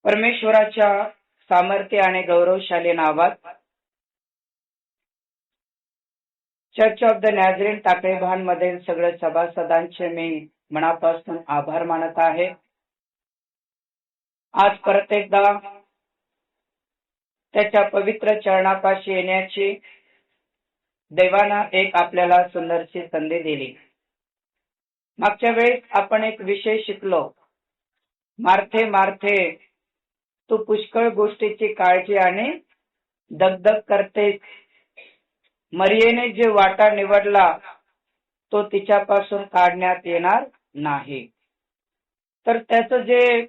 परमेश्वराच्या सामर्थ्य आणि गौरवशाली नावात चर्च ऑफ द नॅझरेन टाकळीभान मधील सगळ्या सभासदांचे मी मनापासून आभार मानत आहे. आज परत एकदा त्याच्या पवित्र चरणापाशी येण्याची देवानं एक आपल्याला सुंदरशी संधी दिली. मागच्या वेळेस आपण एक विषय शिकलो. मार्थे मार्थे, तू पुष्कळ गोष्टीची काळजी आणि दगदग करतेस. मरियेने जे वाटा निवडला तो तिच्यापासून काढण्यात येणार नाही. तर त्याचं जे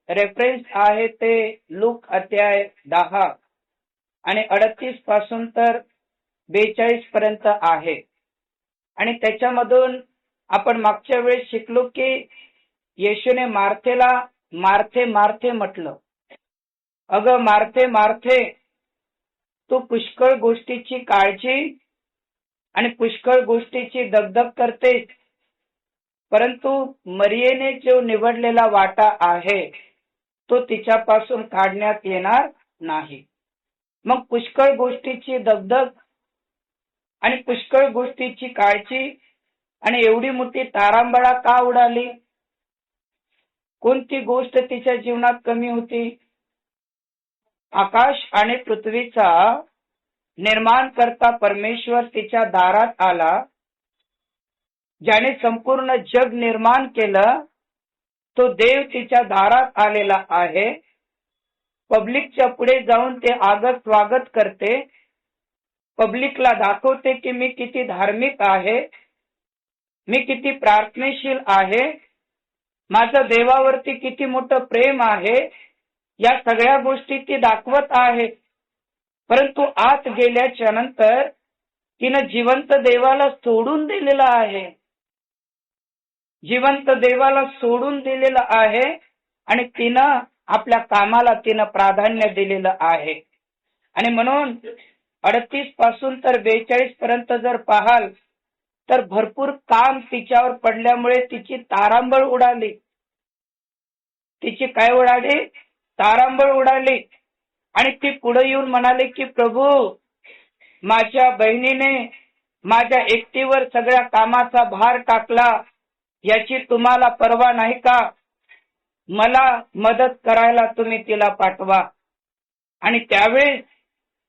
रेफरन्स आहे ते लूक अध्याय 10 आणि 38 पासून तर 42 पर्यंत आहे. आणि त्याच्यामधून आपण मागच्या वेळेस शिकलो की येशूने मार्थेला मार्थे मार्थे म्हटलं. अगं मार्थे मार्थे, तू पुष्कळ गोष्टीची काळजी आणि पुष्कळ गोष्टीची दगदग करतेस, परंतु मरियेने जो निवडलेला वाटा आहे तो तिच्यापासून काढण्यात येणार नाही. मग पुष्कळ गोष्टीची दगदग आणि पुष्कळ गोष्टीची काळजी आणि एवढी मोठी तारांबळा का उडाली? कोणती गोष्ट तिच्या जीवनात कमी होती? आकाश आणि पृथ्वीचा निर्माण करता परमेश्वर तिच्या दारात आला. ज्याने संपूर्ण जग निर्माण केलं तो देव तिच्या दारात आलेला आहे. पब्लिकच्या पुढे जाऊन ते आगत स्वागत करते. पब्लिकला दाखवते की मी किती धार्मिक आहे, मी किती प्रार्थनेशील आहे, माझं देवावरती किती मोठं प्रेम आहे. या सगळ्या गोष्टी ती दाखवत आहे. परंतु आत गेल्याच्या नंतर तिनं जिवंत देवाला सोडून दिलेलं आहे. जिवंत देवाला सोडून दिलेलं आहे आणि तिनं आपल्या कामाला तिनं प्राधान्य दिलेलं आहे. आणि म्हणून 38 पासून तर 42 पर्यंत जर पाहाल तर भरपूर काम तिच्यावर पडल्यामुळे तिची तारांबळ उडाली. तिची काय उडाली? तारांबळ उडाली. आणि ती पुढे येऊन म्हणाली की प्रभू, माझ्या बहिणीने माझ्या एकटीवर सगळ्या कामाचा भार टाकला, याची तुम्हाला पर्वा नाही का? मला मदत करायला तुम्ही तिला पाठवा. आणि त्यावेळेस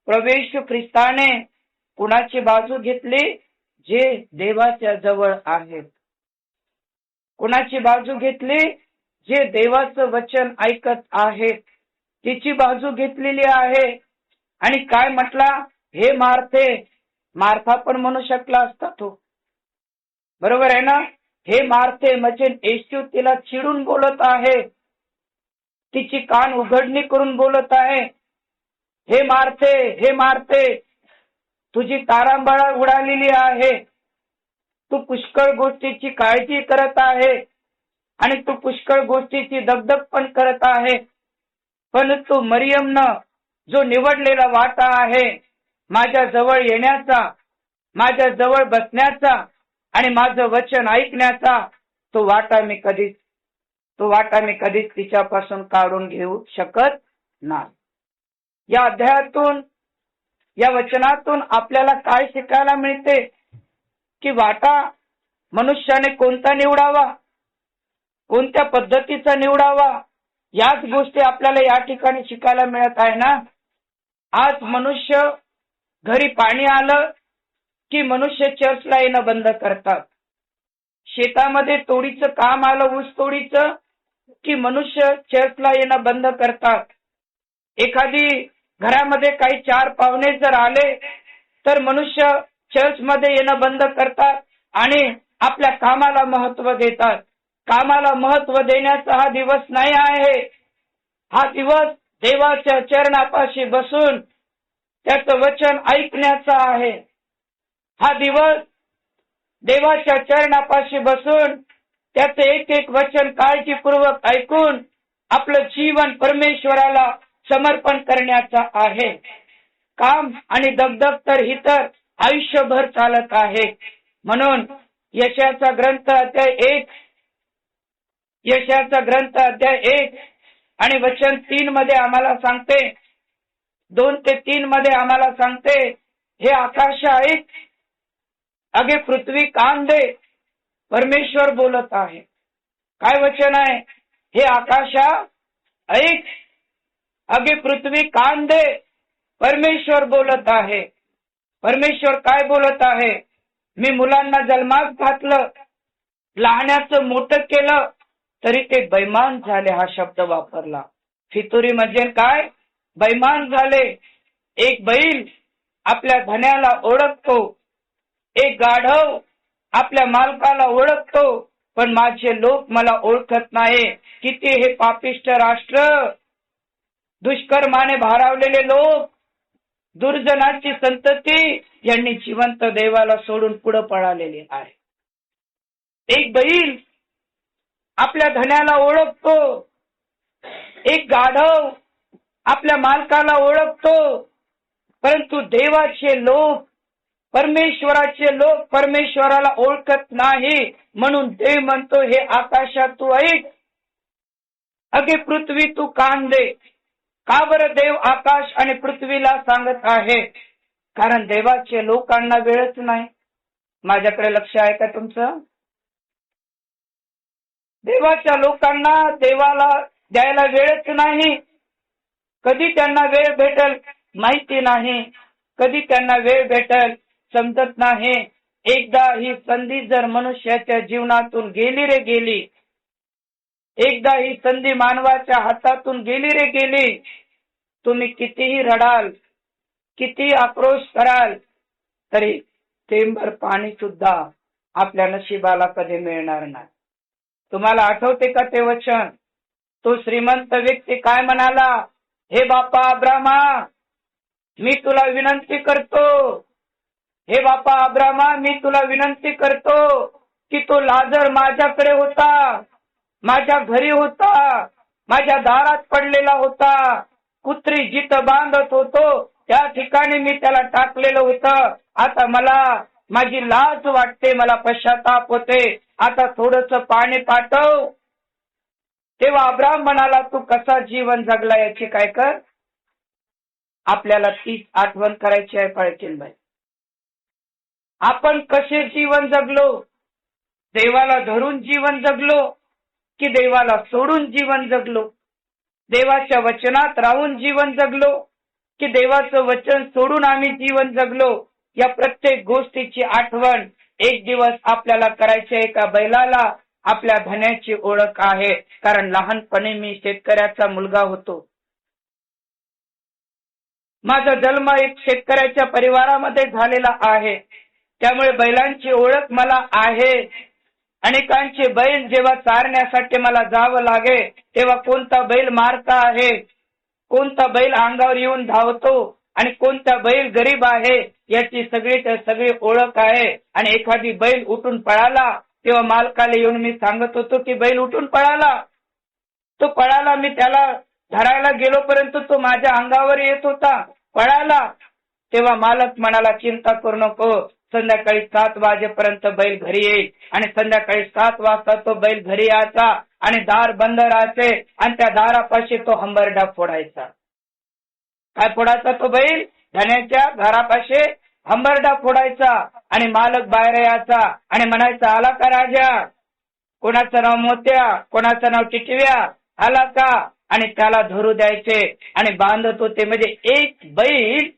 प्रभू येशू ख्रिस्ताने कुणाची बाजू घेतली? जे देवाच्या जवळ आहेत. कुणाची बाजू घेतली? जे देवाचं वचन ऐकत आहेत. तिची बाजू घेतलेली आहे. आणि काय म्हटला? हे मार्थे. मार्था पण म्हणू शकला असता तो, बरोबर आहे ना? हे मार्थे म्हणजे येशू तिला चिडून बोलत आहे, तिची कान उघडणी करून बोलत आहे. हे मार्थे, हे मार्थे, तुझी तारांबळ उडालेली आहे. तू पुष्कळ गोष्टीची काळजी करत आहे आणि तू पुष्कळ गोष्टीची दगदग पण करत आहे. परंतु मरियमनं जो निवडलेला वाटा आहे माझ्या जवळ येण्याचा, माझ्या जवळ बसण्याचा आणि माझं वचन ऐकण्याचा, तो वाटा मी कधीच तिच्यापासून काढून घेऊ शकत नाही. या अध्यायातून, या वचनातून आपल्याला काय शिकायला मिळते? की वाटा मनुष्याने कोणता निवडावा, कोणत्या पद्धतीचा निवडावा, याच गोष्टी आपल्याला या ठिकाणी शिकायला मिळत आहे ना. आज मनुष्य घरी पाणी आलं की मनुष्य चर्चला येणं बंद करतात. शेतामध्ये तोडीचं काम आलं, ऊस तोडीचं, की मनुष्य चर्चला येणं बंद करतात. एखादी घरामध्ये काही 4 पाहुणे जर आले तर मनुष्य चर्चमध्ये येणं बंद करतात आणि आपल्या कामाला महत्त्व देतात. कामाला महत्त्व देण्याचा हा दिवस नाही आहे. हा दिवस देवाच्या चरणापाशी बसून त्याचं वचन ऐकण्याचा आहे. हा दिवस देवाच्या चरणापाशी बसून त्याचं एक एक वचन काळजीपूर्वक ऐकून आपलं जीवन परमेश्वराला समर्पण करण्याचा आहे. काम आणि दगदग तर ही तर आयुष्यभर चालत आहे. म्हणून यशाचा ग्रंथ अध्याय 1 आणि वचन 3 मध्ये आम्हाला सांगते, 2 ते 3 मध्ये आम्हाला सांगते, हे आकाश ऐक, अगे पृथ्वी कान दे. परमेश्वर बोलत आहे. काय वचन आहे? हे आकाशा ऐक, अगे पृथ्वी कान दे. परमेश्वर बोलत आहे. परमेश्वर काय बोलत आहे? मी मुलांना जन्मास घातलं, लहानाचं मोठं केलं, तरी ते बैमान झाले. हा शब्द वापरला. फितुरी म्हणजे काय? बैमान झाले. एक बैल आपल्या धन्याला ओळखतो, एक गाढव आपल्या मालकाला ओळखतो, पण माझे लोक मला ओळखत नाही. किती हे पापिष्ट राष्ट्र, दुष्कर्माने भारावलेले लोक, दुर्जनाची संतती यांनी जिवंत देवाला सोडून पुढे पळालेली आहे. एक बैल आपल्या धन्याला ओळखतो, एक गाढव आपल्या मालकाला ओळखतो, परंतु देवाचे लोक, परमेश्वराचे लोक परमेश्वराला ओळखत नाही. म्हणून देव म्हणतो, हे आकाशात तू ऐक, अगे पृथ्वी तू कान दे. का बरं देव आकाश आणि पृथ्वीला सांगत आहे? कारण देवाचे लोकांना वेळच नाही. माझ्याकडे लक्ष आहे का तुमचं? देवाच्या लोकांना देवाला द्यायला वेळच नाही. कधी त्यांना वेळ भेटेल माहिती नाही, कधी त्यांना वेळ भेटेल समजत नाही. एकदा ही संधी जर मनुष्याच्या जीवनातून गेली रे गेली, एकदा ही संधी मानवाच्या हातातून गेली रे गेली, तुम्ही कितीही रडाल, किती आक्रोश कराल, तरी थेंबर पाणी सुद्धा आपल्या नशिबाला कधी मिळणार नाही. तुम्हाला आठवते का ते वचन? तो श्रीमंत व्यक्ती काय म्हणाला? हे बापा अब्रामा, मी तुला विनंती करतो, हे बापा अब्रामा, मी तुला विनंती करतो की तो लाजर माझ्याकडे होता, माझ्या घरी होता, माझ्या दारात पडलेला होता, कुत्री जिथं बांधत होतो त्या ठिकाणी मी त्याला टाकलेलं होतं. आता मला माझी लाज वाटते, मला पश्चाताप होते, आता थोडस पाणी पाठव. तेव्हा अब्राम म्हणाला, तू कसा जीवन जगला याची काय कर. आपल्याला तीच आठवण करायची आहे पाळकीनबाई. आपण कसे जीवन जगलो? देवाला धरून जीवन जगलो की देवाला सोडून जीवन जगलो? देवाच्या वचनात राहून जीवन जगलो की देवाचं वचन सोडून आम्ही जीवन जगलो? या प्रत्येक गोष्टीची आठवण एक दिवस आपल्याला करायची आहे. का बैलाला आपल्या धन्याची ओळख आहे, कारण लहानपणी मी शेतकऱ्याचा मुलगा होतो. माझा जन्म एक शेतकऱ्याच्या परिवारामध्ये झालेला आहे, त्यामुळे बैलांची ओळख मला आहे. अनेकांचे बैल जेव्हा चारण्यासाठी मला जावं लागे तेव्हा कोणता बैल मारता आहे, कोणता बैल अंगावर येऊन धावतो आणि कोणता बैल गरीब आहे याची सगळी ओळख आहे. आणि एखादी बैल उठून पळाला तेव्हा मालकाला येऊन मी सांगत होतो की बैल उठून पळाला, तो पळाला. मी त्याला धरायला गेलो परंतु तो माझ्या अंगावर येत होता, पळाला. तेव्हा मालक म्हणाला, चिंता करू नको, संध्याकाळी 7 वाजेपर्यंत बैल घरी येईल. आणि संध्याकाळी 7 वाजता तो बैल घरी यायचा आणि दार बंद राहायचे आणि त्या दारापाशी तो हंबरडा फोडायचा. काय फोडायचा तो बैल? धन्याच्या घरापाशी हंबरडा फोडायचा. आणि मालक बाहेर यायचा आणि म्हणायचा, आला का राजा? कोणाचं नाव मोत्या, कोणाचं नाव टिटव्या, आला का? आणि त्याला धरू द्यायचे आणि बांधत होते. म्हणजे एक बैल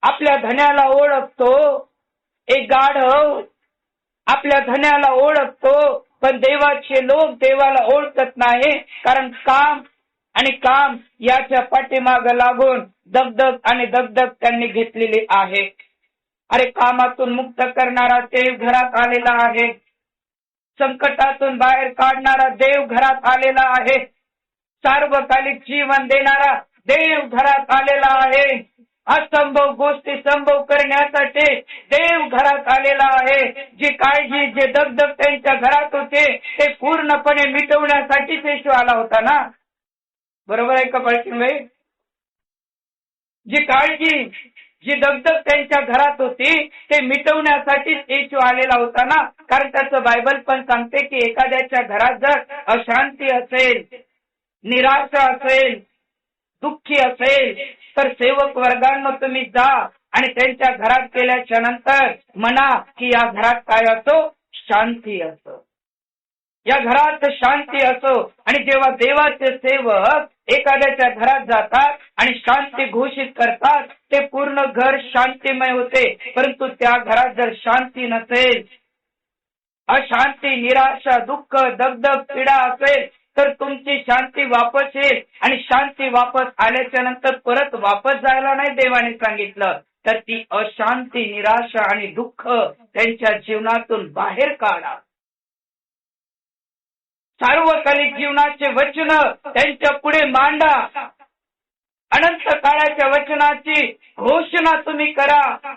आपल्या धन्याला ओळखतो, एक गाढव आपल्या धन्याला ओळखतो, पण देवाचे लोक देवाला ओळखत नाही. कारण काम आणि काम याच्या पाठीमाग लागून दगदग आणि दगदग त्यांनी घेतलेली आहे. अरे, कामातून मुक्त करणारा देव घरात आलेला आहे, संकटातून बाहेर काढणारा देव घरात आलेला आहे, सार्वकालिक जीवन देणारा देव घरात आलेला आहे, असंभव गोष्टी संभव करण्यासाठी देव घरात आलेला आहे. जी काळजी, जे दगदग त्यांच्या घरात होते ते पूर्णपणे मिटवण्यासाठीच येशू आला होता ना. बरोबर आहे का पाळकीनबाई? जी काळजी, जी दगदग त्यांच्या घरात होती ते मिटवण्यासाठीच येशू आलेला होता ना. कारण त्याचं बायबल पण सांगते की एखाद्याच्या घरात जर अशांती असेल, निराशा असेल, दुःखी असेल, तर सेवक वर्गांना तुम्ही जा आणि त्यांच्या घरात गेल्याच्या नंतर म्हणा की या घरात काय असो, शांती असो, या घरात शांती असो. आणि जेव्हा देवाचे सेवक एखाद्याच्या घरात जातात आणि शांती घोषित करतात, ते पूर्ण घर शांतिमय होते. परंतु त्या घरात जर शांती नसेल, अशांती, निराशा, दुःख, दगदग, पीडा असेल, तर तुमची शांती वापस येईल. आणि शांती वापस आल्याच्या नंतर परत वापस जायला नाही देवाने सांगितलं, तर ती अशांती, निराशा आणि दुःख त्यांच्या जीवनातून बाहेर काढा. सार्वकालिक जीवनाचे वचन त्यांच्या पुढे मांडा. अनंत काळाच्या वचनाची घोषणा तुम्ही करा.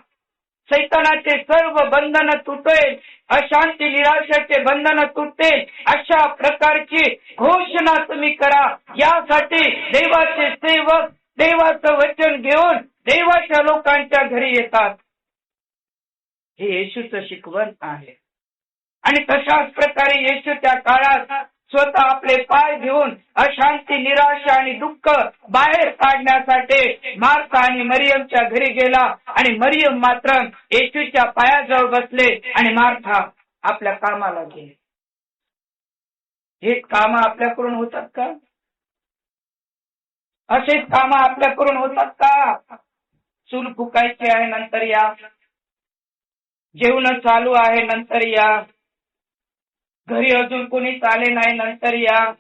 सैतानाचे सर्व बंधन तुटेल, अशांती, निराशाचे बंधन तुटेल, अशा प्रकारची घोषणा तुम्ही करा. यासाठी देवाचे सेवक देवाचं वचन घेऊन देवाच्या लोकांच्या घरी येतात. हे येशूचं शिकवण आहे. आणि तशाच प्रकारे येशू त्या काळात स्वतः आपले पाय घेऊन अशांती, निराशा आणि दुःख बाहेर काढण्यासाठी मार्था आणि मरियमच्या घरी गेला. आणि मरियम मात्र येशूच्या पायाजवळ बसले आणि मार्था आपल्या कामाला गेली. हेच काम आपल्याकडून होतात का? असेच काम आपल्याकडून होतात का? चूल फुकायची आहे, नंतर या. जेवण चालू आहे, नंतर या. घरी अजून कोणी आले नाही, नंतर या.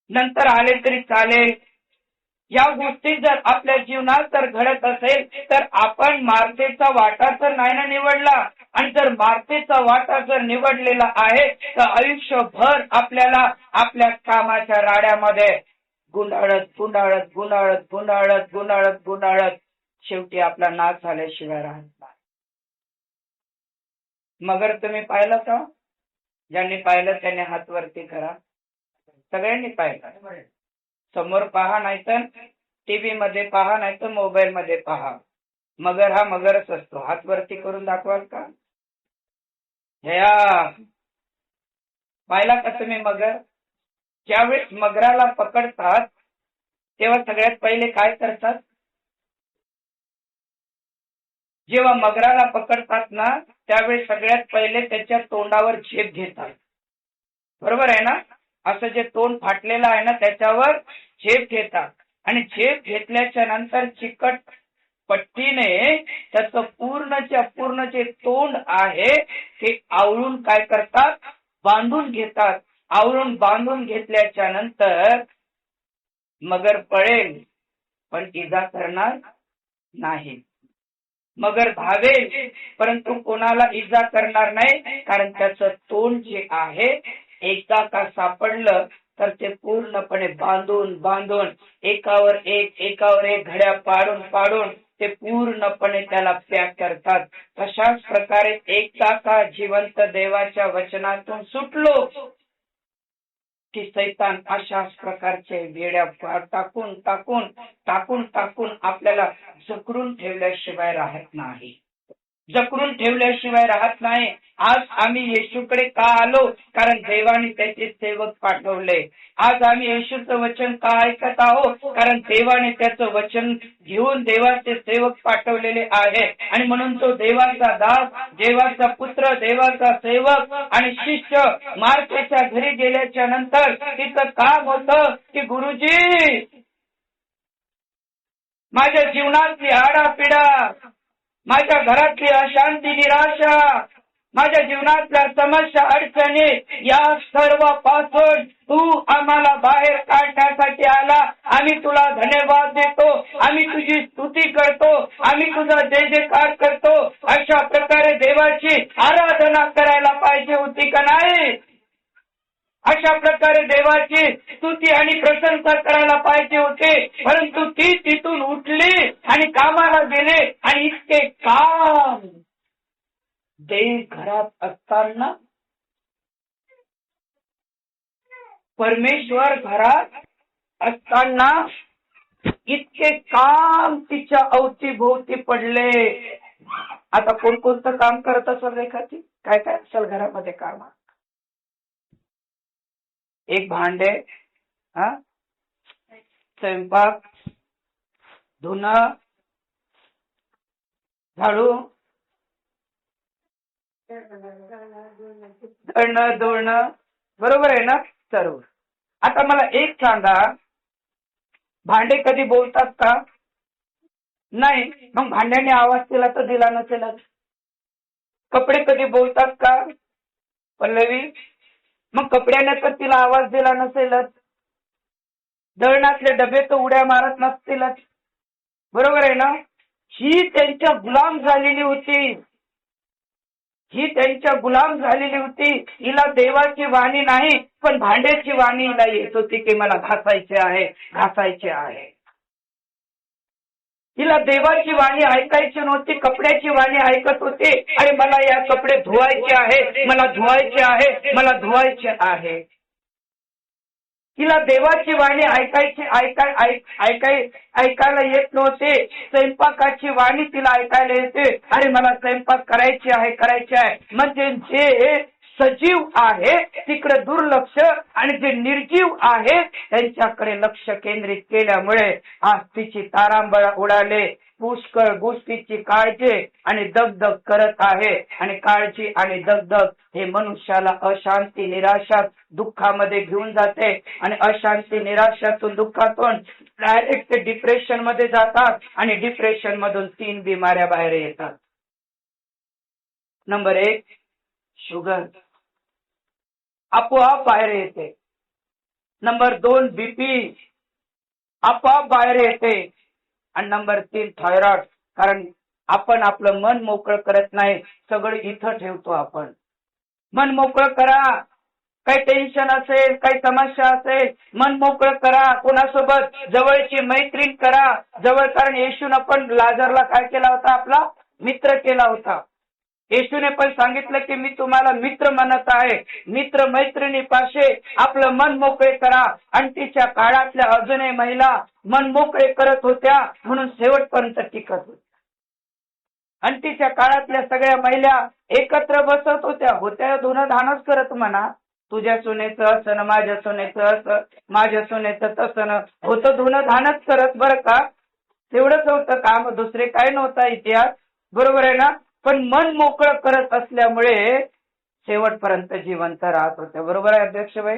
नंतर आले तरी चालेल. या गोष्टी जर आपल्या जीवनात जर घडत असेल, तर आपण मार्थेचा वाटा तर नाही ना निवडला. आणि जर मार्थेचा वाटा जर निवडलेला आहे, तर आयुष्यभर आपल्याला आपल्या कामाच्या राड्यामध्ये गुंडाळत गुंडाळत गुंडाळत गुंडाळत गुंडाळत गुंडाळत शेवटी आपला नाश झाल्याशिवाय राहत नाही. मगर तुम्ही पाहिलं का? ज्यांनी पाहिलं त्यांनी हात वरती करा. सगळ्यांनी पाहिलं. समोर पहा, नाही तर टीव्ही मध्ये पहा, नाही तर मोबाईल मध्ये पहा. मगर हा मगरच असतो. हात वरती करून दाखवाल का? पाहिला का तुम्ही मगर? ज्यावेळेस मगराला पकडतात तेव्हा सगळ्यात पहिले काय करतात? जेव्हा मगराला पकडतात ना, त्यावेळेस सगळ्यात पहिले त्याच्या तोंडावर झेप घेतात. बरोबर आहे ना? असं जे तोंड फाटलेलं आहे ना, त्याच्यावर झेप घेतात. आणि झेप घेतल्याच्या नंतर चिकट पट्टीने त्याचं पूर्ण जे तोंड आहे ते आवळून काय करतात? बांधून घेतात. आवळून बांधून घेतल्याच्या नंतर मगर पळेल, पण इजा करणार नाही. मगर धावेल, परंतु कोणाला इजा करणार नाही. कारण त्याचं तोंड जे आहे, एकदा का सापडलं तर ते पूर्णपणे बांधून एकावर एक घड्या पाडून ते पूर्णपणे त्याला पॅक करतात. तशाच प्रकारे एकदा का जिवंत देवाच्या वचनातून सुटलो की सैतान अशाच प्रकारचे वेड्या टाकून आपल्याला जकरून ठेवल्याशिवाय राहत नाही. आज आम्ही येशूकडे का आलो? कारण देवाने त्याचे सेवक पाठवले. आज आम्ही येशूचं वचन का ऐकत आहोत? कारण देवाने त्याचं वचन घेऊन देवाचे सेवक पाठवलेले आहे. आणि म्हणून तो देवाचा दास, देवाचा पुत्र, देवाचा सेवक आणि शिष्य मार्थेच्या घरी गेल्याच्या नंतर तिचं काम होतं की गुरुजी, माझ्या जीवनातली आडापिडा, माझ्या घरातली अशांती, निराशा, माझ्या जीवनातल्या समस्या, अडचणी, या सर्वांपासून तू आम्हाला बाहेर काढण्यासाठी आला. आम्ही तुला धन्यवाद देतो, आम्ही तुझी स्तुती करतो, आम्ही तुझा जय जयकार करतो. अशा प्रकारे देवाची आराधना करायला पाहिजे होती का नाही? अशा प्रकारे देवाची स्तुती आणि प्रशंसा करायला पाहिजे होते. परंतु ती तिथून उठली आणि कामाला गेले. आणि इतके काम देव घरात असताना, परमेश्वर घरात असताना इतके काम तिच्या अवतीभोवती पडले. आता कोणतं काम करत असेल रेखाची? काय असेल घरामध्ये काम? एक भांडे हा, स्वयंपाक, धुणं, झाडू, दळणं धुणं, बरोबर आहे ना सर्व. आता मला एक सांगा, भांडे कधी बोलतात का? नाही. मग भांड्याने आवाज केला तर दिला नसेलच. कपडे कधी बोलतात का पल्लवी? मग कपड्याने तर तिला आवाज दिला नसेलच. दळणातले डबे तर उड्या मारत नसतीलच, बरोबर आहे ना. ही त्यांच्या गुलाम झालेली होती, ही त्यांच्या गुलाम झालेली होती. हिला देवाची वाणी नाही, पण भांड्याची वाणी हिला येत होती की मला घासायचे आहे, घासायचे आहे. हिला देवाची वाणी ऐकायची नव्हती, कपड्याची वाणी ऐकत होती. आणि मला या कपडे धुवायचे आहे, मला धुवायचे आहे, मला धुवायचे आहे. हिला देवाची वाणी ऐकायला येत नव्हते. स्वयंपाकाची वाणी तिला ऐकायला येते. अरे मला स्वयंपाक करायची आहे, करायची आहे. म्हणजे जे सजीव आहे तिकडे दुर्लक्ष आणि जे निर्जीव आहे त्यांच्याकडे लक्ष केंद्रित केल्यामुळे आज तिची तारांबळ उडाले. पुष्कळ गोष्टीची काळजी आणि दगदग करत आहे. आणि काळजी आणि दगदग हे मनुष्याला अशांती, निराशा, दुःखामध्ये घेऊन जाते. आणि अशांती, निराशातून, दुःखातून डायरेक्ट ते डिप्रेशन मध्ये जातात. आणि डिप्रेशन मधून 3 बिमाऱ्या बाहेर येतात. नंबर 1 शुगर, आपोआप बाहेर येते. नंबर 2 बीपी, आपोआप बाहेर येते. आणि नंबर 3 थायरॉइड. कारण आपण आपलं मन मोकळं करत नाही, सगळं इथं ठेवतो आपण. मन मोकळं करा. काही टेन्शन असेल, काही समस्या असेल, मन मोकळं करा. कोणासोबत जवळची मैत्रीण करा जवळ. कारण येशूने पण लाजरला काय केला होता? आपला मित्र केला होता. येशूने पण सांगितलं की मी तुम्हाला मित्र म्हणत आहे. मित्र मैत्रिणीपाशी आपलं मन मोकळे करा. अंटीच्या काळातल्या अजूनही महिला मन मोकळे करत होत्या म्हणून शेवटपर्यंत टिकत होत्या. अंटीच्या काळातल्या सगळ्या महिला एकत्र बसत होत्या धुणं धानच करत म्हणा. तुझ्या सुनेचं असं, माझ्या सुनेचं असं, माझ्या सुनेचं तसं होतं, धुणं धानच करत. बरं का, तेवढंच होतं काम, दुसरे काय नव्हता इतिहास, बरोबर आहे ना. पण मन मोकळं करत असल्यामुळे शेवटपर्यंत जिवंत राहत होते. बरोबर आहे अध्यक्षबाई?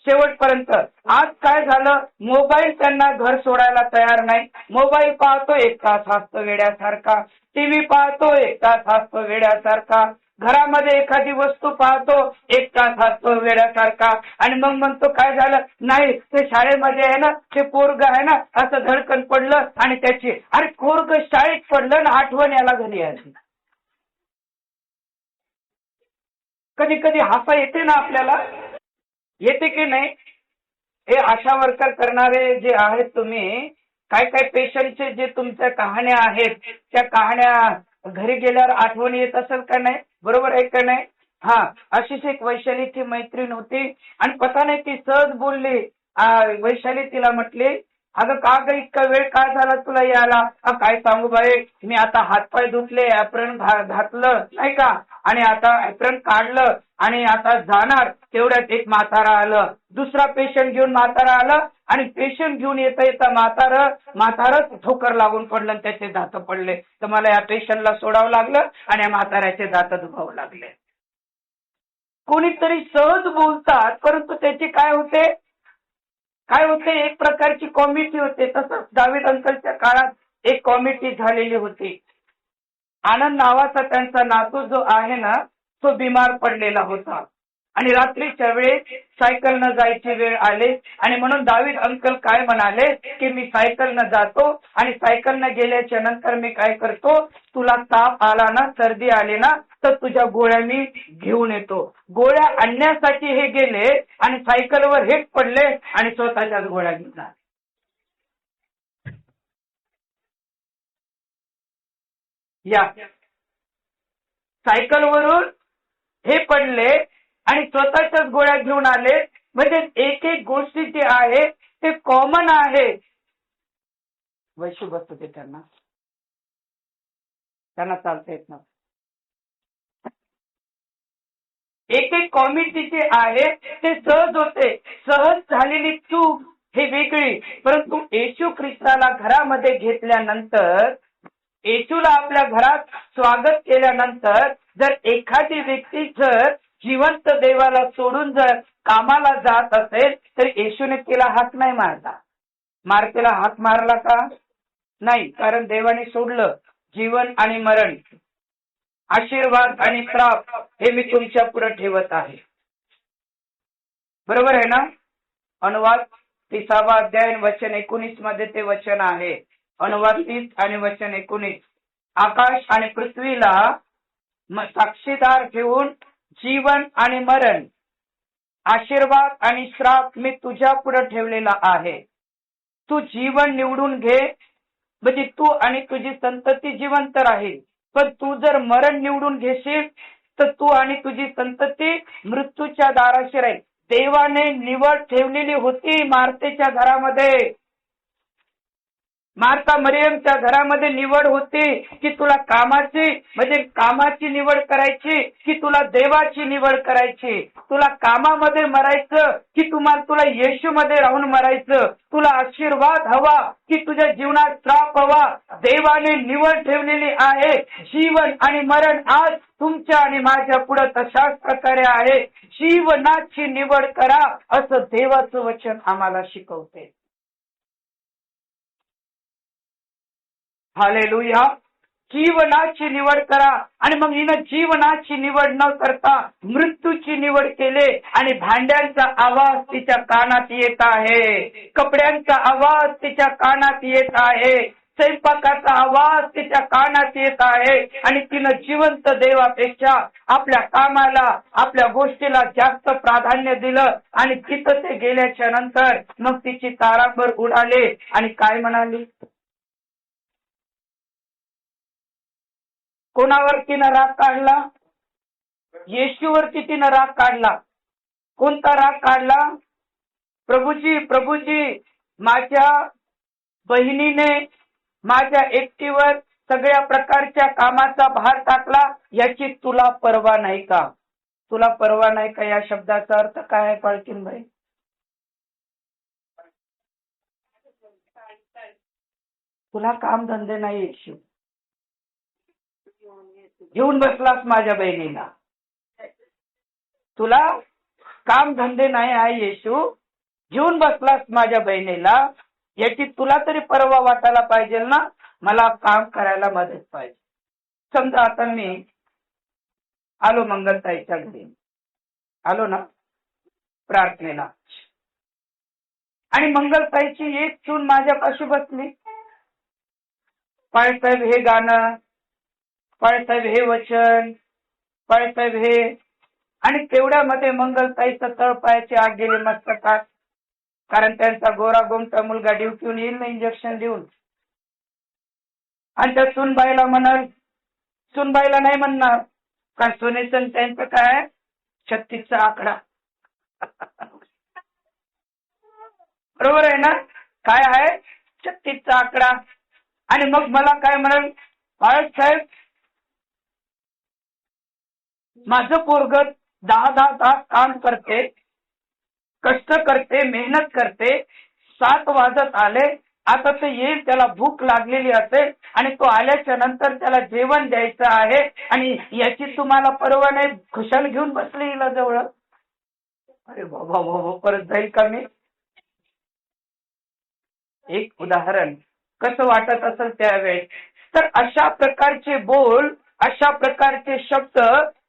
शेवटपर्यंत. आज काय झालं? मोबाईल त्यांना घर सोडायला तयार नाही. मोबाईल पाहतो 1 तास हसतो वेड्यासारखा, टीव्ही पाहतो 1 तास हसतो वेड्यासारखा, घरामध्ये एखादी वस्तू पाहतो 1 तास हसतो वेड्यासारखा. आणि मग म्हणतो काय झालं? नाही, ते शाळेमध्ये आहे ना, ते पोरग आहे ना, असं धडकन पडलं आणि त्याची, अरे पोरग शाळेत पडलं ना, आठवण याला घरी आली. कधी कधी हसा येते ना आपल्याला, येते की नाही? हे आशा वर्कर करणारे जे आहेत तुम्ही, काय पेशंटचे जे तुमच्या कहाण्या आहेत, त्या कहाण्या घरी गेल्यावर आठवण येत असेल का नाही? बरोबर आहे का नाही? हा, अशीच एक वैशालीची मैत्रीण होती. आणि पता नाही ती सहज बोलली. वैशाली तिला म्हटली, अगं का ग इतका वेळ काय झाला तुला यायला? काय सांगू बाई, मी आता हातपाय धुतले, ऍप्रन घातलं नाही का, आणि आता ऍप्रन काढलं आणि आता जाणार. तेवढ्यात एक म्हातारा आलं, दुसरा पेशंट घेऊन म्हातारा आलं. आणि पेशंट घेऊन येता म्हातारच ठोकर लागून पडलं आणि त्याचे दात पडले. तर मला या पेशंटला सोडावं लागलं आणि या म्हाताऱ्याचे दात दुखावं लागले. कोणीतरी सहज बोलतात, परंतु त्याचे काय होते? एक प्रकारची कॉमिटी होते. तसंच दावीद अंकलच्या काळात एक कॉमिटी झालेली होती. आनंद नावाचा त्यांचा नातू जो आहे ना, तो बिमार पडलेला होता. आणि रात्रीच्या वेळेस सायकलनं जायची वेळ आली. आणि म्हणून दावीद अंकल काय म्हणाले की मी सायकलनं जातो आणि सायकलनं गेल्याच्या नंतर मी काय करतो, तुला ताप आला ना, सर्दी आली ना, तर तुझ्या गोळ्या मी घेऊन येतो. गोळ्या आणण्यासाठी हे गेले आणि सायकलवर हेच पडले आणि स्वतःच्याच गोळ्या घेऊन आले. या सायकलवरून हे पडले आणि स्वतःच्याच गोळ्या घेऊन आले. म्हणजे एक गोष्टी जी आहे ते कॉमन आहे. वैशू बसतो ते त्यांना चालता येत ना. एक एक कॉमिटी जे आहे ते सहज होते. सहज झालेली चूक हे वेगळी, परंतु येशू ख्रिस्ताला घरामध्ये घेतल्यानंतर, येशूला आपल्या घरात स्वागत केल्यानंतर जर एखादी व्यक्ती जर जिवंत देवाला सोडून जर कामाला जात असेल तर येशूने तिला हाक नाही मारला. मार्केला हाक मारला का? नाही, कारण देवाने सोडलं. जीवन आणि मरण, आशीर्वाद आणि श्राप हे मी तुमच्या पुढे ठेवत आहे. बरोबर आहे ना? अनुवाद 30वा अध्याय वचन 19 मध्ये ते वचन आहे. अनुवाद 30 आणि वचन 19. आकाश आणि पृथ्वीला साक्षीदार ठेवून जीवन आणि मरण, आशीर्वाद आणि श्राप मी तुझ्या पुढे ठेवलेला आहे. तू जीवन निवडून घे, म्हणजे तू आणि तुझी संतती जिवंत राहील. पण तू जर मरण निवडून घेशील तर तू आणि तुझी संतती मृत्यूच्या दाराशी राहील. देवाने निवड ठेवलेली होती मार्तेच्या घरामध्ये. मार्था मरियमच्या घरामध्ये निवड होती की तुला कामाची, म्हणजे कामाची निवड करायची की तुला देवाची निवड करायची. तुला कामामध्ये मरायचं की तुला येशूमध्ये राहून मरायचं. तुला आशीर्वाद हवा की तुझ्या जीवनात श्राप हवा. देवाने निवड ठेवलेली आहे. जीवन आणि मरण आज तुमच्या आणि माझ्या पुढे तशाच प्रकारे आहे. जीवनाची निवड करा असं देवाचं वचन आम्हाला शिकवते. हालेलुया. जीवनाची निवड करा. आणि मग हिनं जीवनाची निवड न करता मृत्यूची निवड केले. आणि भांड्यांचा आवाज तिच्या कानात येत आहे, कपड्यांचा आवाज तिच्या कानात येत आहे, स्वयंपाकाचा आवाज तिच्या कानात येत आहे. आणि तिनं जिवंत देवापेक्षा आपल्या कामाला, आपल्या गोष्टीला जास्त प्राधान्य दिलं. आणि तिथं ते गेल्याच्या नंतर मग तिची तारांबर उडाले आणि काय म्हणाली? कोणावर तिनं राग काढला? येशूवरती तिनं राग काढला. कोणता राग काढला? प्रभूजी, प्रभूजी, माझ्या बहिणीने माझ्या एकटीवर सगळ्या प्रकारच्या कामाचा भार टाकला, याची तुला पर्वा नाही का? तुला पर्वा नाही का या शब्दाचा अर्थ काय आहे पालकीनबाई? तुला काम धंदे नाही येशू, घेऊन बसलास माझ्या बहिणीला. तुला काम धंदे नाही आहे येशू, घेऊन बसलास माझ्या बहिणीला, याची तुला तरी पर्वा वाटायला पाहिजे ना. मला काम करायला मदत पाहिजे. समजा आता मी आलो मंगलताईच्या घरी, आलो ना प्रार्थनेला, आणि मंगलताईची एक सून माझ्यापाशी बसली. पाळसाहेब हे गाणं, पाळसाहेब हे वचन, पाळसाहेब हे, आणि तेवढ्यामध्ये मंगलताईचं तळपायाची आग गेली मस्तकात. कारण त्यांचा गोरा गोमटा मुलगा ड्युटीहून येईल ना इंजेक्शन देऊन. आणि त्या सुनबाईला म्हणाल, सुनबाईला नाही म्हणणार काय सोनेचं त्यांचं काय 36चा आकडा. बरोबर आहे ना? काय आहे 36चा आकडा. आणि मग मला काय म्हणाल, बाळासाहेब माझं पोरगं 10 तास काम करते, कष्ट करते, मेहनत करते, 7 वाजत आले, आता ते येईल, त्याला भूक लागलेली असेल आणि तो आल्याच्या नंतर त्याला जेवण द्यायचं आहे, आणि याची तुम्हाला पर्वा नाही, खुशाल घेऊन बसले हिला जवळ. अरे बाबा बाबा, परत जाईल का मी? एक उदाहरण कसं वाटत असेल त्यावेळेस. तर अशा प्रकारचे बोल, अशा प्रकारचे शब्द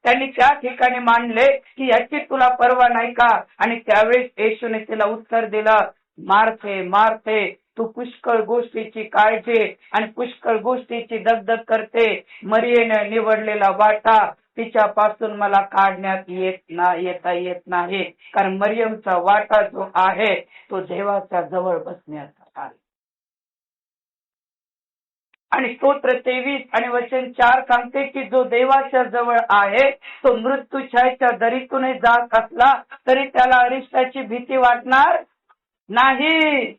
त्यांनी त्या ठिकाणी मांडले की याची तुला पर्वा नाही का? आणि त्यावेळेस येशूने तिला उत्तर दिलं, मार्थे मार्थे, तू पुष्कळ गोष्टीची काळजी आणि पुष्कळ गोष्टीची दगदग करते. मरियेने निवडलेला वाटा तिच्यापासून मला काढण्यात येता येत नाही. कारण मरियमचा वाटा जो आहे तो देवाच्या जवळ बसण्याचा आहे. आणि स्तोत्र 23 आणि वचन 4 सांगते की जो देवाच्या जवळ आहे तो मृत्यूच्या दरीतून जात असला तरी त्याला अरिष्टाची भीती वाटणार नाही.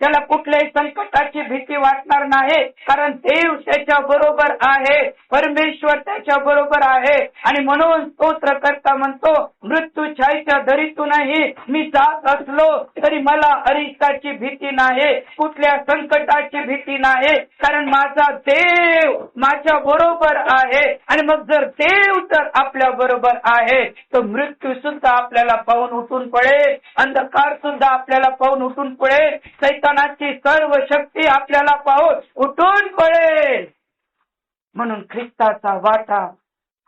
त्याला कुठल्याही संकटाची भीती वाटणार नाही, कारण देव त्याच्या बरोबर आहे, परमेश्वर त्याच्या बरोबर आहे. आणि म्हणून स्तोत्रकर्ता म्हणतो, मृत्यूछायेच्या दरीतूनही मी जात असलो तरी मला अरिष्टाची भीती नाही, कुठल्या संकटाची भीती नाही, कारण माझा देव माझ्या बरोबर आहे. आणि मग जर देव तर आपल्या बरोबर आहे तर मृत्यू सुद्धा आपल्याला पाहून उठून पडेल, अंधकार सुद्धा आपल्याला पाहून उठून पडेल, सैतानाची सर्व शक्ती आपल्याला पाहून उठून पडेल. म्हणून ख्रिस्ताचा वाटा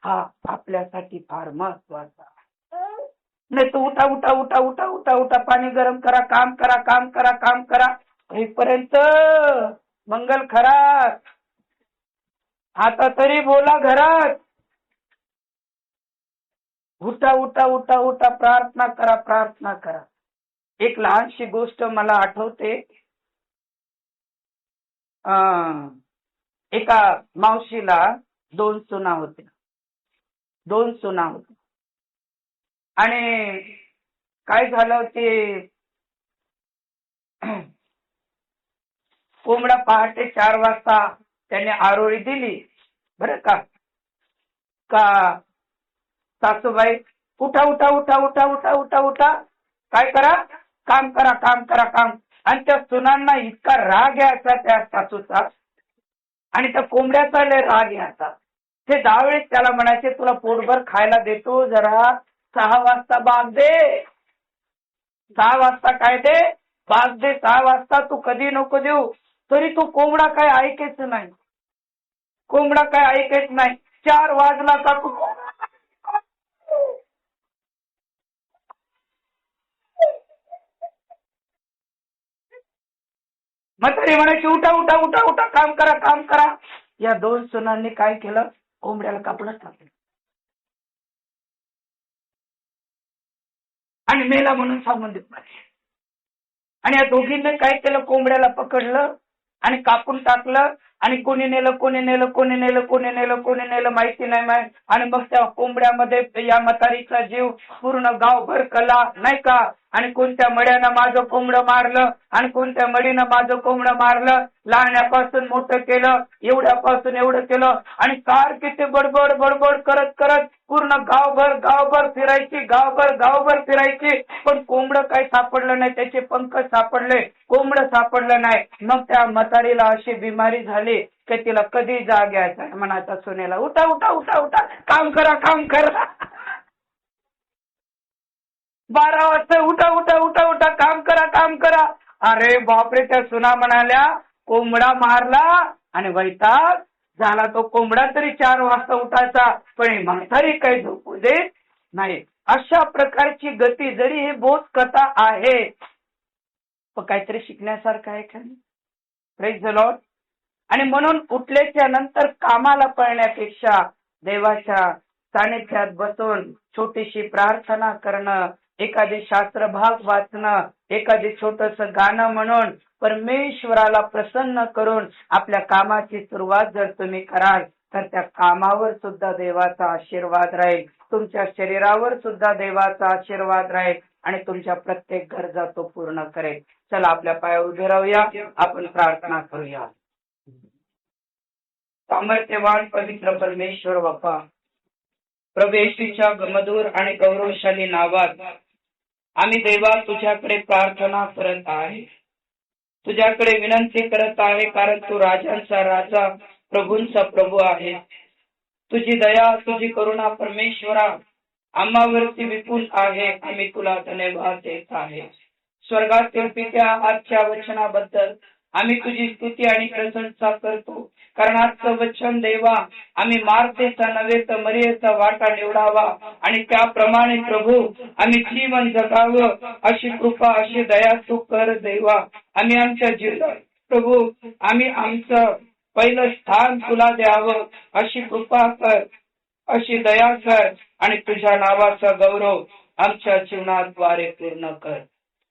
हा आपल्यासाठी फार महत्वाचा आहे. नाही तो उठा उठा उठा उठा उठा उठा, पाणी गरम करा, काम करा, काम करा, काम करा, होईपर्यंत मंगल खरात. आता तरी बोला घरात, उठा उठा उठा उठा, प्रार्थना करा, प्रार्थना करा. एक लहानशी गोष्ट मला आठवते. एका मावशीला दोन सुना होत्या. आणि काय झालं ते, कोंबडा पहाटे 4 वाजता त्याने आरोळी दिली. बरं का सासूबाई, उठा उठा उठा उठा उठा उठा उठा, काय करा, काम करा, काम करा, काम. आणि त्या सुनांना इतका राग यायचा त्या सासूचा आणि त्या कोंबड्याचा लय राग यायचा. ते दहावेळेस त्याला म्हणायचे, तुला पोटभर खायला देतो, जरा 6 वाजता बाग दे. 6 वाजता काय दे, बाग दे. 6 वाजता तू कधी नको देऊ. तरी तो कोंबडा काय ऐकायच नाही, कोंबडा काय ऐकायच नाही. 4 वाजला का तू म्हातारी म्हणायची, उठा उठा उठा उठा, काम करा, काम करा. या 2 सुनांनी काय केलं, कोंबड्याला कापडच टाकलं आणि मेला म्हणून सांगून देत. आणि या दोघींनी काय केलं, कोंबड्याला पकडलं आणि कापून टाकलं. आणि कोणी नेलं कोणी नेलं कोणी नेलं कोणी नेलं कोणी नेलं माहिती नाही. आणि मग त्या कोंबड्यामध्ये या म्हातारीचा जीव पूर्ण गावभर कला नाही का. आणि कोणत्या मड्यानं माझं कोंबडं मारलं आणि कोणत्या मडीनं माझं कोंबडं मारलं. लहान्यापासून मोठं केलं, एवढ्यापासून एवढं केलं. आणि सारखी ते बडबड बडबड करत करत पूर्ण गावभर फिरायची, गावभर फिरायची. पण कोंबडं काही सापडलं नाही, त्याचे पंख सापडले, कोंबडं सापडलं नाही. मग त्या म्हातारीला अशी बिमारी झाली की तिला कधी जाग यायचा. म्हणायचा सुनेला, उठा उठा उठा उठा, काम करा, काम करा. 12 वाजता उठा उठा उठा उठा, काम करा, काम करा. अरे बापरे, त्या सुना म्हणाल्या, कोंबडा मारला आणि वैताग झाला. तो कोंबडा तरी 4 वाजता उठायचा, पण म्हातारी काही झोपू देत नाही. अशा प्रकारची गती, जरी ही बोध कथा आहे पण काहीतरी शिकण्यासारखं आहे का? Praise the Lord. आणि म्हणून उठल्याच्या नंतर कामाला पळण्यापेक्षा देवाच्या सानिध्यात बसून छोटीशी प्रार्थना करणं, एखादी शास्त्र भाग वाचणं, एखादी छोटस गाणं म्हणून परमेश्वराला प्रसन्न करून आपल्या कामाची सुरुवात जर तुम्ही कराल तर त्या कामावर सुद्धा देवाचा आशीर्वाद राहील, तुमच्या शरीरावर सुद्धा देवाचा आशीर्वाद राहील आणि तुमच्या प्रत्येक गरजा तो पूर्ण करेल. चला आपल्या पायावर उभे राहूया, आपण प्रार्थना करूया. सामर्थ्यवान पवित्र परमेश्वर बाप्पा, प्रभू येशूच्या मधुर आणि गौरवशाली नावात आम्ही देवा तुझ्याकडे प्रार्थना करत आहे, तुझ्याकडे विनंती करत आहे, कारण तू राजांचा राजा, प्रभूंचा प्रभू आहे. तुझी दया, तुझी करुणा परमेश्वरा आम्हावरती विपुल आहे. आम्ही तुला धन्यवाद देत आहे. स्वर्गातील पित्या, आजच्या वचनाबद्दल आम्ही तुझी स्तुती आणि प्रशंसा करतो, कारण आजचं वचन देवा आम्ही मार्तेचा नव्हे तर मरियेचा वाटा निवडावा आणि त्याप्रमाणे प्रभू आम्ही जीवन जगावं, अशी कृपा, अशी दया तू कर देवा. आम्ही आमच्या जीवनात प्रभू आम्ही आमचं पहिलं स्थान तुला द्यावं, अशी कृपा कर, अशी दया कर आणि तुझ्या नावाचा गौरव आमच्या जीवनाद्वारे पूर्ण कर.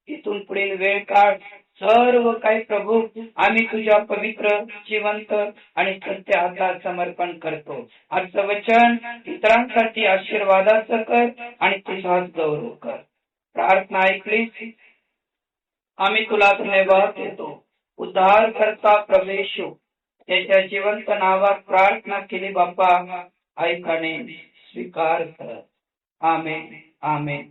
इथून पुढील वेळ काळ सर्व काही प्रभू आम्ही तुझ्या पवित्र, जिवंत आणि सत्य हातात समर्पण करतो. आजचं वचन इतरांसाठी आशीर्वादाचं कर आणि तुझाच गौरव कर. प्रार्थना ऐकलीस, आम्ही तुला धन्यवाद देतो. उद्धार करता प्रवेशो त्याच्या जिवंत नावात प्रार्थना केली बाप्पा, ऐकाने स्वीकार कर. आमेन, आमेन.